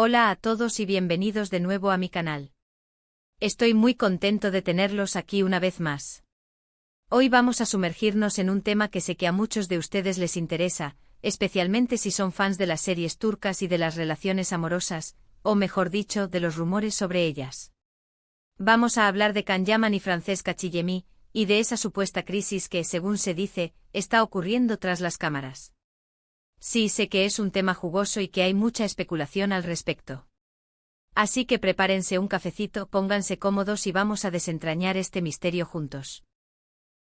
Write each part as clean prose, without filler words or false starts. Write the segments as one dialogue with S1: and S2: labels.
S1: Hola a todos y bienvenidos de nuevo a mi canal. Estoy muy contento de tenerlos aquí una vez más. Hoy vamos a sumergirnos en un tema que sé que a muchos de ustedes les interesa, especialmente si son fans de las series turcas y de las relaciones amorosas, o mejor dicho, de los rumores sobre ellas. Vamos a hablar de Can Yaman y Francesca Chillemi, y de esa supuesta crisis que, según se dice, está ocurriendo tras las cámaras. Sí, sé que es un tema jugoso y que hay mucha especulación al respecto. Así que prepárense un cafecito, pónganse cómodos y vamos a desentrañar este misterio juntos.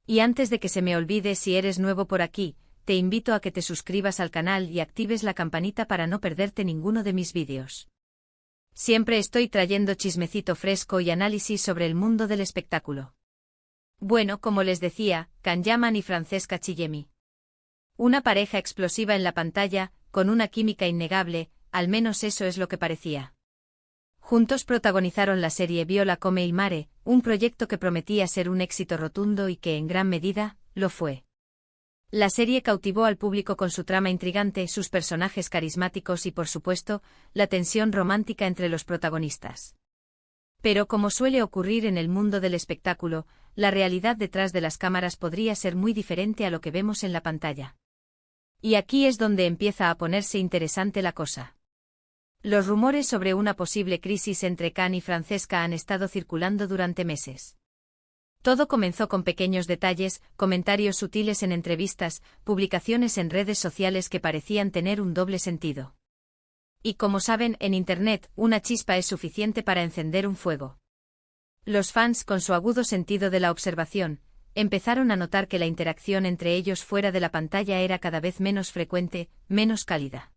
S1: Y antes de que se me olvide, si eres nuevo por aquí, te invito a que te suscribas al canal y actives la campanita para no perderte ninguno de mis vídeos. Siempre estoy trayendo chismecito fresco y análisis sobre el mundo del espectáculo. Bueno, como les decía, Can Yaman y Francesca Chillemi. Una pareja explosiva en la pantalla, con una química innegable, al menos eso es lo que parecía. Juntos protagonizaron la serie Viola come il mare, un proyecto que prometía ser un éxito rotundo y que en gran medida, lo fue. La serie cautivó al público con su trama intrigante, sus personajes carismáticos y por supuesto, la tensión romántica entre los protagonistas. Pero como suele ocurrir en el mundo del espectáculo, la realidad detrás de las cámaras podría ser muy diferente a lo que vemos en la pantalla. Y aquí es donde empieza a ponerse interesante la cosa. Los rumores sobre una posible crisis entre Can y Francesca han estado circulando durante meses. Todo comenzó con pequeños detalles, comentarios sutiles en entrevistas, publicaciones en redes sociales que parecían tener un doble sentido. Y como saben, en Internet, una chispa es suficiente para encender un fuego. Los fans, con su agudo sentido de la observación, empezaron a notar que la interacción entre ellos fuera de la pantalla era cada vez menos frecuente, menos cálida.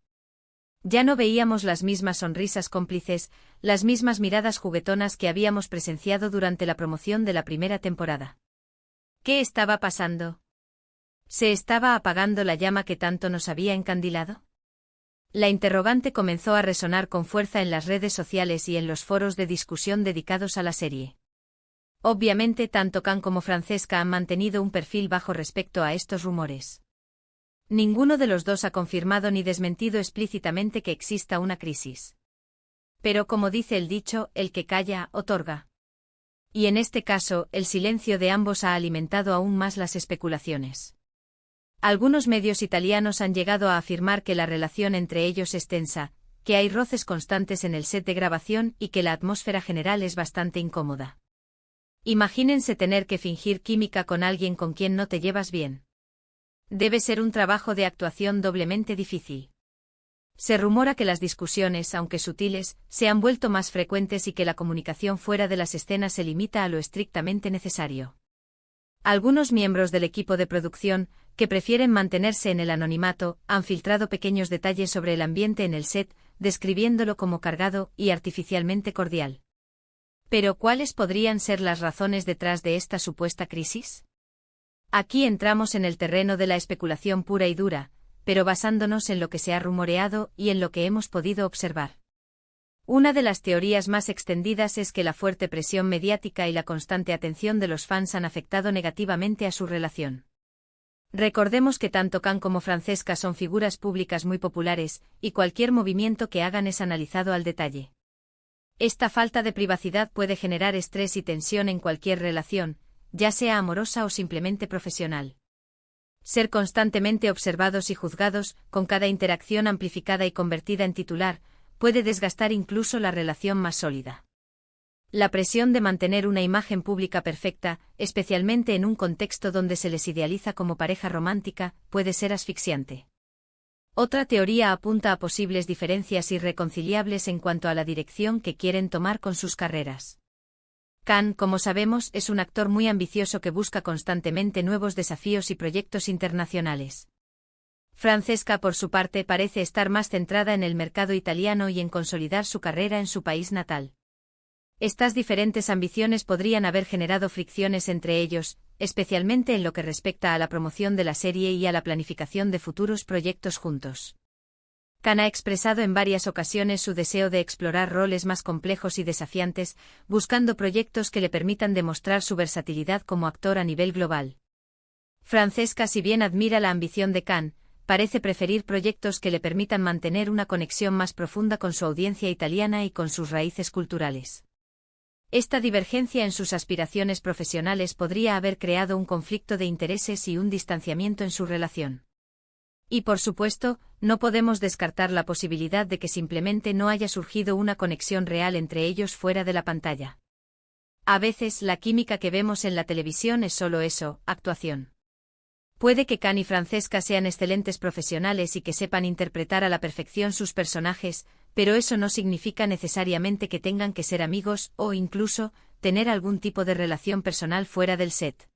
S1: Ya no veíamos las mismas sonrisas cómplices, las mismas miradas juguetonas que habíamos presenciado durante la promoción de la primera temporada. ¿Qué estaba pasando? ¿Se estaba apagando la llama que tanto nos había encandilado? La interrogante comenzó a resonar con fuerza en las redes sociales y en los foros de discusión dedicados a la serie. Obviamente, tanto Can como Francesca han mantenido un perfil bajo respecto a estos rumores. Ninguno de los dos ha confirmado ni desmentido explícitamente que exista una crisis. Pero como dice el dicho, el que calla, otorga. Y en este caso, el silencio de ambos ha alimentado aún más las especulaciones. Algunos medios italianos han llegado a afirmar que la relación entre ellos es tensa, que hay roces constantes en el set de grabación y que la atmósfera general es bastante incómoda. Imagínense tener que fingir química con alguien con quien no te llevas bien. Debe ser un trabajo de actuación doblemente difícil. Se rumora que las discusiones, aunque sutiles, se han vuelto más frecuentes y que la comunicación fuera de las escenas se limita a lo estrictamente necesario. Algunos miembros del equipo de producción, que prefieren mantenerse en el anonimato, han filtrado pequeños detalles sobre el ambiente en el set, describiéndolo como cargado y artificialmente cordial. Pero ¿cuáles podrían ser las razones detrás de esta supuesta crisis? Aquí entramos en el terreno de la especulación pura y dura, pero basándonos en lo que se ha rumoreado y en lo que hemos podido observar. Una de las teorías más extendidas es que la fuerte presión mediática y la constante atención de los fans han afectado negativamente a su relación. Recordemos que tanto Can como Francesca son figuras públicas muy populares, y cualquier movimiento que hagan es analizado al detalle. Esta falta de privacidad puede generar estrés y tensión en cualquier relación, ya sea amorosa o simplemente profesional. Ser constantemente observados y juzgados, con cada interacción amplificada y convertida en titular, puede desgastar incluso la relación más sólida. La presión de mantener una imagen pública perfecta, especialmente en un contexto donde se les idealiza como pareja romántica, puede ser asfixiante. Otra teoría apunta a posibles diferencias irreconciliables en cuanto a la dirección que quieren tomar con sus carreras. Can, como sabemos, es un actor muy ambicioso que busca constantemente nuevos desafíos y proyectos internacionales. Francesca, por su parte, parece estar más centrada en el mercado italiano y en consolidar su carrera en su país natal. Estas diferentes ambiciones podrían haber generado fricciones entre ellos, especialmente en lo que respecta a la promoción de la serie y a la planificación de futuros proyectos juntos. Can ha expresado en varias ocasiones su deseo de explorar roles más complejos y desafiantes, buscando proyectos que le permitan demostrar su versatilidad como actor a nivel global. Francesca, si bien admira la ambición de Can, parece preferir proyectos que le permitan mantener una conexión más profunda con su audiencia italiana y con sus raíces culturales. Esta divergencia en sus aspiraciones profesionales podría haber creado un conflicto de intereses y un distanciamiento en su relación. Y por supuesto, no podemos descartar la posibilidad de que simplemente no haya surgido una conexión real entre ellos fuera de la pantalla. A veces la química que vemos en la televisión es solo eso, actuación. Puede que Can y Francesca sean excelentes profesionales y que sepan interpretar a la perfección sus personajes, pero eso no significa necesariamente que tengan que ser amigos o, incluso, tener algún tipo de relación personal fuera del set.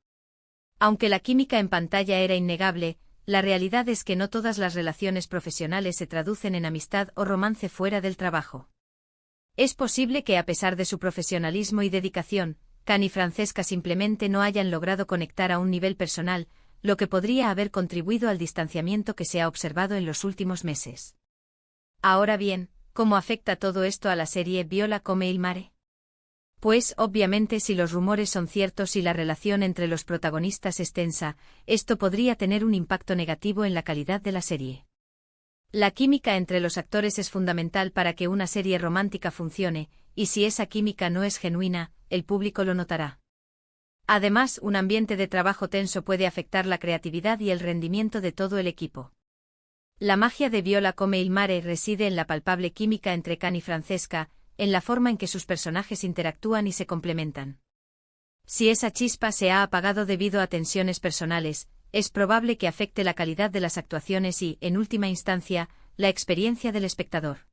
S1: Aunque la química en pantalla era innegable, la realidad es que no todas las relaciones profesionales se traducen en amistad o romance fuera del trabajo. Es posible que a pesar de su profesionalismo y dedicación, Can y Francesca simplemente no hayan logrado conectar a un nivel personal, lo que podría haber contribuido al distanciamiento que se ha observado en los últimos meses. Ahora bien, ¿cómo afecta todo esto a la serie Viola come il mare? Pues, obviamente, si los rumores son ciertos y la relación entre los protagonistas es tensa, esto podría tener un impacto negativo en la calidad de la serie. La química entre los actores es fundamental para que una serie romántica funcione, y si esa química no es genuina, el público lo notará. Además, un ambiente de trabajo tenso puede afectar la creatividad y el rendimiento de todo el equipo. La magia de Viola come il mare reside en la palpable química entre Can y Francesca, en la forma en que sus personajes interactúan y se complementan. Si esa chispa se ha apagado debido a tensiones personales, es probable que afecte la calidad de las actuaciones y, en última instancia, la experiencia del espectador.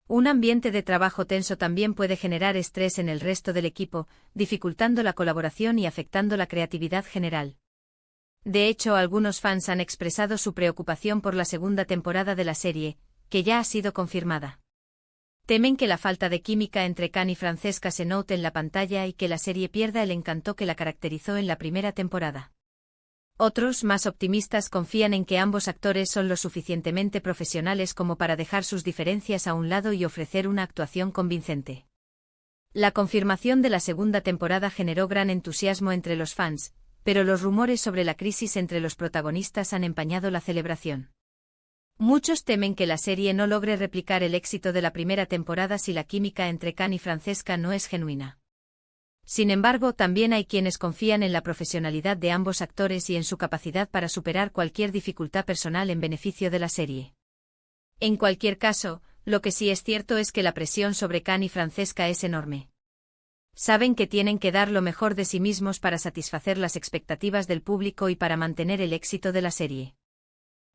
S1: Un ambiente de trabajo tenso también puede generar estrés en el resto del equipo, dificultando la colaboración y afectando la creatividad general. De hecho, algunos fans han expresado su preocupación por la segunda temporada de la serie, que ya ha sido confirmada. Temen que la falta de química entre Can y Francesca se note en la pantalla y que la serie pierda el encanto que la caracterizó en la primera temporada. Otros, más optimistas, confían en que ambos actores son lo suficientemente profesionales como para dejar sus diferencias a un lado y ofrecer una actuación convincente. La confirmación de la segunda temporada generó gran entusiasmo entre los fans, pero los rumores sobre la crisis entre los protagonistas han empañado la celebración. Muchos temen que la serie no logre replicar el éxito de la primera temporada si la química entre Can y Francesca no es genuina. Sin embargo, también hay quienes confían en la profesionalidad de ambos actores y en su capacidad para superar cualquier dificultad personal en beneficio de la serie. En cualquier caso, lo que sí es cierto es que la presión sobre Can y Francesca es enorme. Saben que tienen que dar lo mejor de sí mismos para satisfacer las expectativas del público y para mantener el éxito de la serie.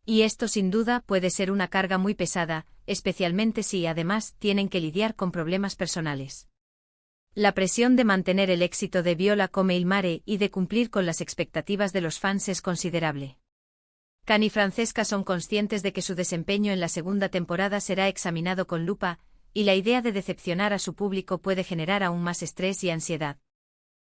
S1: Y esto sin duda puede ser una carga muy pesada, especialmente si, además, tienen que lidiar con problemas personales. La presión de mantener el éxito de Viola come il mare y de cumplir con las expectativas de los fans es considerable. Can y Francesca son conscientes de que su desempeño en la segunda temporada será examinado con lupa, y la idea de decepcionar a su público puede generar aún más estrés y ansiedad.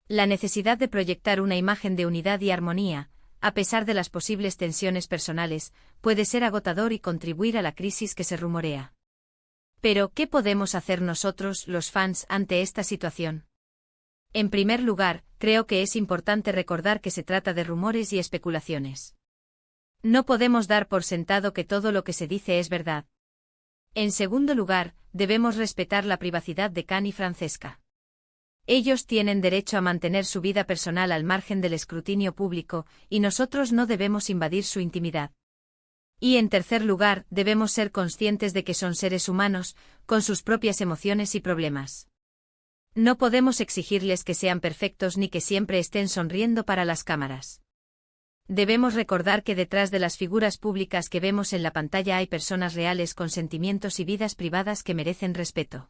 S1: La necesidad de proyectar una imagen de unidad y armonía, a pesar de las posibles tensiones personales, puede ser agotador y contribuir a la crisis que se rumorea. Pero, ¿qué podemos hacer nosotros, los fans, ante esta situación? En primer lugar, creo que es importante recordar que se trata de rumores y especulaciones. No podemos dar por sentado que todo lo que se dice es verdad. En segundo lugar, debemos respetar la privacidad de Can y Francesca. Ellos tienen derecho a mantener su vida personal al margen del escrutinio público, y nosotros no debemos invadir su intimidad. Y en tercer lugar, debemos ser conscientes de que son seres humanos, con sus propias emociones y problemas. No podemos exigirles que sean perfectos ni que siempre estén sonriendo para las cámaras. Debemos recordar que detrás de las figuras públicas que vemos en la pantalla hay personas reales con sentimientos y vidas privadas que merecen respeto.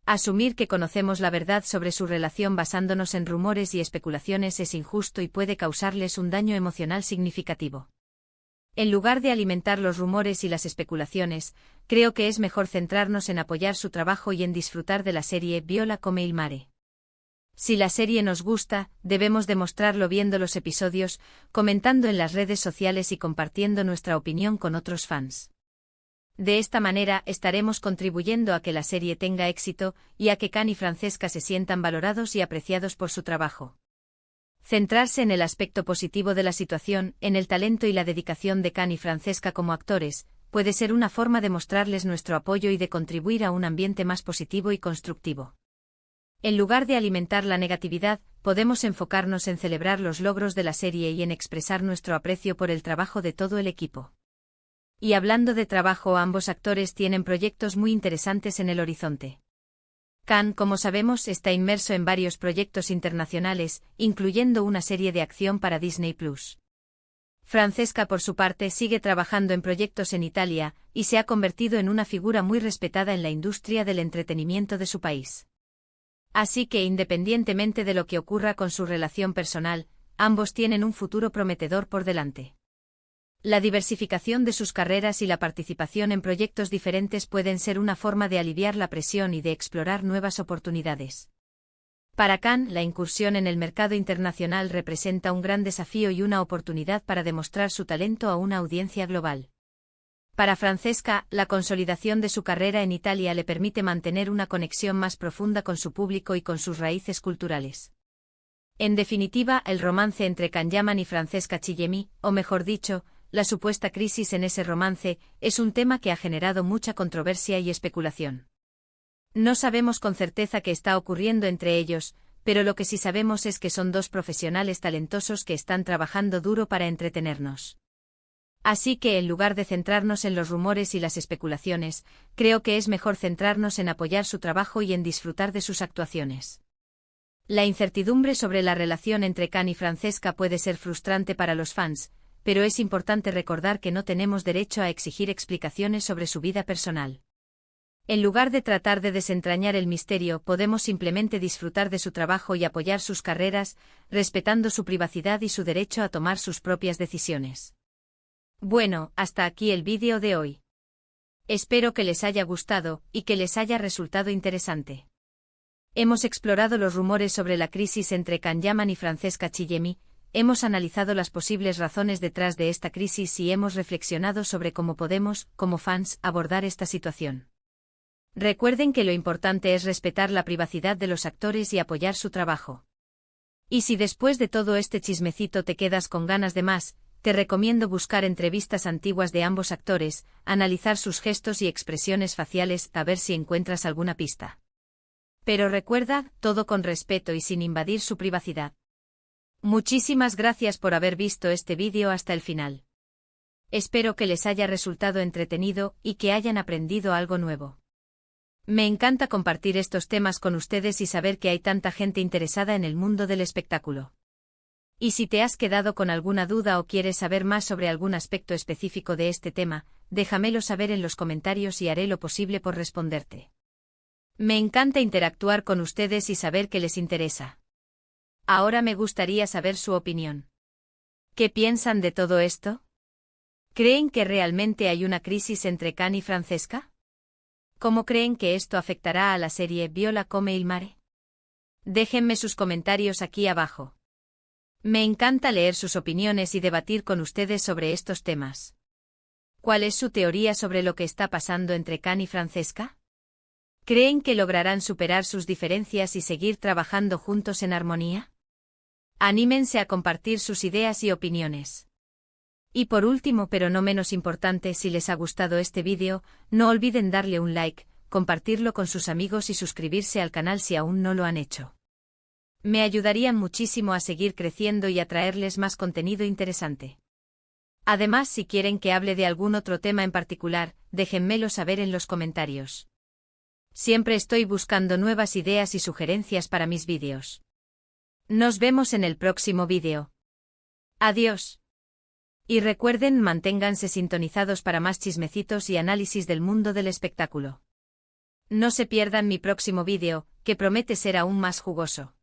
S1: Asumir que conocemos la verdad sobre su relación basándonos en rumores y especulaciones es injusto y puede causarles un daño emocional significativo. En lugar de alimentar los rumores y las especulaciones, creo que es mejor centrarnos en apoyar su trabajo y en disfrutar de la serie Viola come il mare. Si la serie nos gusta, debemos demostrarlo viendo los episodios, comentando en las redes sociales y compartiendo nuestra opinión con otros fans. De esta manera estaremos contribuyendo a que la serie tenga éxito y a que Can y Francesca se sientan valorados y apreciados por su trabajo. Centrarse en el aspecto positivo de la situación, en el talento y la dedicación de Can y Francesca como actores, puede ser una forma de mostrarles nuestro apoyo y de contribuir a un ambiente más positivo y constructivo. En lugar de alimentar la negatividad, podemos enfocarnos en celebrar los logros de la serie y en expresar nuestro aprecio por el trabajo de todo el equipo. Y hablando de trabajo, ambos actores tienen proyectos muy interesantes en el horizonte. Can, como sabemos, está inmerso en varios proyectos internacionales, incluyendo una serie de acción para Disney+. Francesca, por su parte, sigue trabajando en proyectos en Italia, y se ha convertido en una figura muy respetada en la industria del entretenimiento de su país. Así que, independientemente de lo que ocurra con su relación personal, ambos tienen un futuro prometedor por delante. La diversificación de sus carreras y la participación en proyectos diferentes pueden ser una forma de aliviar la presión y de explorar nuevas oportunidades. Para Can, la incursión en el mercado internacional representa un gran desafío y una oportunidad para demostrar su talento a una audiencia global. Para Francesca, la consolidación de su carrera en Italia le permite mantener una conexión más profunda con su público y con sus raíces culturales. En definitiva, el romance entre Can Yaman y Francesca Chillemi, o mejor dicho, la supuesta crisis en ese romance, es un tema que ha generado mucha controversia y especulación. No sabemos con certeza qué está ocurriendo entre ellos, pero lo que sí sabemos es que son dos profesionales talentosos que están trabajando duro para entretenernos. Así que, en lugar de centrarnos en los rumores y las especulaciones, creo que es mejor centrarnos en apoyar su trabajo y en disfrutar de sus actuaciones. La incertidumbre sobre la relación entre Can y Francesca puede ser frustrante para los fans, pero es importante recordar que no tenemos derecho a exigir explicaciones sobre su vida personal. En lugar de tratar de desentrañar el misterio, podemos simplemente disfrutar de su trabajo y apoyar sus carreras, respetando su privacidad y su derecho a tomar sus propias decisiones. Bueno, hasta aquí el vídeo de hoy. Espero que les haya gustado y que les haya resultado interesante. Hemos explorado los rumores sobre la crisis entre Can Yaman y Francesca Chillemi, hemos analizado las posibles razones detrás de esta crisis y hemos reflexionado sobre cómo podemos, como fans, abordar esta situación. Recuerden que lo importante es respetar la privacidad de los actores y apoyar su trabajo. Y si después de todo este chismecito te quedas con ganas de más, te recomiendo buscar entrevistas antiguas de ambos actores, analizar sus gestos y expresiones faciales a ver si encuentras alguna pista. Pero recuerda, todo con respeto y sin invadir su privacidad. Muchísimas gracias por haber visto este vídeo hasta el final. Espero que les haya resultado entretenido y que hayan aprendido algo nuevo. Me encanta compartir estos temas con ustedes y saber que hay tanta gente interesada en el mundo del espectáculo. Y si te has quedado con alguna duda o quieres saber más sobre algún aspecto específico de este tema, déjamelo saber en los comentarios y haré lo posible por responderte. Me encanta interactuar con ustedes y saber que les interesa. Ahora me gustaría saber su opinión. ¿Qué piensan de todo esto? ¿Creen que realmente hay una crisis entre Can y Francesca? ¿Cómo creen que esto afectará a la serie Viola come il mare? Déjenme sus comentarios aquí abajo. Me encanta leer sus opiniones y debatir con ustedes sobre estos temas. ¿Cuál es su teoría sobre lo que está pasando entre Can y Francesca? ¿Creen que lograrán superar sus diferencias y seguir trabajando juntos en armonía? Anímense a compartir sus ideas y opiniones. Y por último, pero no menos importante, si les ha gustado este vídeo, no olviden darle un like, compartirlo con sus amigos y suscribirse al canal si aún no lo han hecho. Me ayudarían muchísimo a seguir creciendo y a traerles más contenido interesante. Además, si quieren que hable de algún otro tema en particular, déjenmelo saber en los comentarios. Siempre estoy buscando nuevas ideas y sugerencias para mis vídeos. Nos vemos en el próximo vídeo. Adiós. Y recuerden, manténganse sintonizados para más chismecitos y análisis del mundo del espectáculo. No se pierdan mi próximo vídeo, que promete ser aún más jugoso.